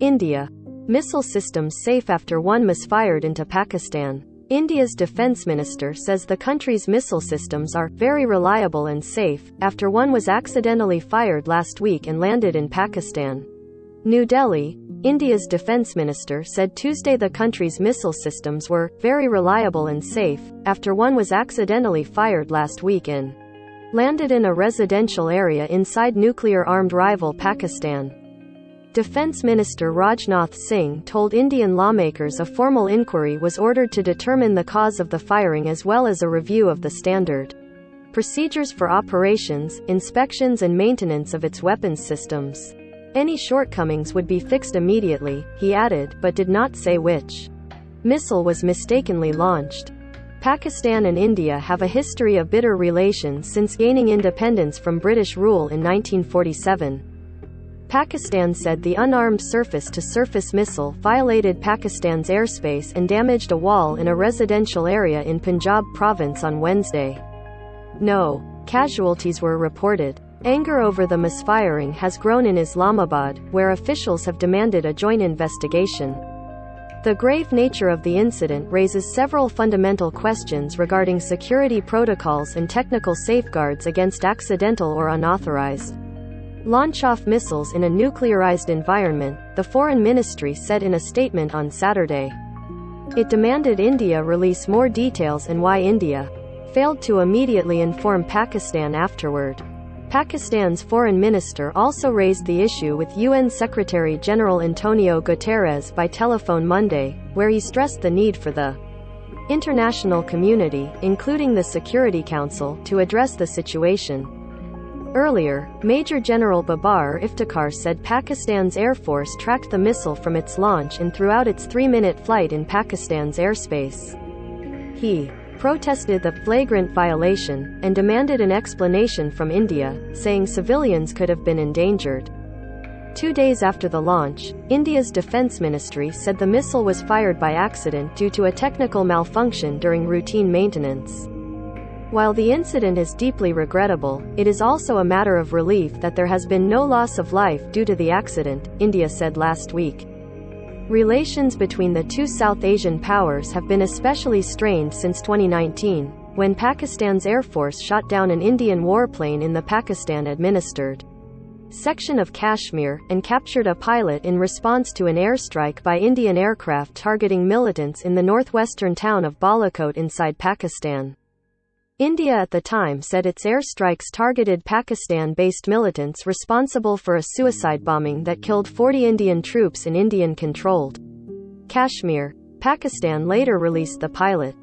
India. Missile systems safe after one misfired into Pakistan. India's defense minister says the country's missile systems are very reliable and safe, after one was accidentally fired last week and landed in Pakistan. New Delhi. India's defense minister said Tuesday the country's missile systems were very reliable and safe, after one was accidentally fired last week and landed in a residential area inside nuclear-armed rival Pakistan. Defense Minister Rajnath Singh told Indian lawmakers a formal inquiry was ordered to determine the cause of the firing as well as a review of the standard procedures for operations, inspections and maintenance of its weapons systems. Any shortcomings would be fixed immediately, he added, but did not say which missile was mistakenly launched. Pakistan and India have a history of bitter relations since gaining independence from British rule in 1947. Pakistan said the unarmed surface-to-surface missile violated Pakistan's airspace and damaged a wall in a residential area in Punjab province on Wednesday. No casualties were reported. Anger over the misfiring has grown in Islamabad, where officials have demanded a joint investigation. The grave nature of the incident raises several fundamental questions regarding security protocols and technical safeguards against accidental or unauthorized launch-off missiles in a nuclearized environment, the Foreign Ministry said in a statement on Saturday. It demanded India release more details and why India failed to immediately inform Pakistan afterward. Pakistan's foreign minister also raised the issue with UN Secretary-General Antonio Guterres by telephone Monday, where he stressed the need for the international community, including the Security Council, to address the situation. Earlier, Major General Babar Iftikhar said Pakistan's Air Force tracked the missile from its launch and throughout its 3-minute flight in Pakistan's airspace. He protested the flagrant violation and demanded an explanation from India, saying civilians could have been endangered. 2 days after the launch, India's defense ministry said the missile was fired by accident due to a technical malfunction during routine maintenance. While the incident is deeply regrettable, it is also a matter of relief that there has been no loss of life due to the accident, India said last week. Relations between the two South Asian powers have been especially strained since 2019, when Pakistan's Air Force shot down an Indian warplane in the Pakistan-administered section of Kashmir, and captured a pilot in response to an airstrike by Indian aircraft targeting militants in the northwestern town of Balakot inside Pakistan. India at the time said its airstrikes targeted Pakistan-based militants responsible for a suicide bombing that killed 40 Indian troops in Indian-controlled Kashmir. Pakistan later released the pilot.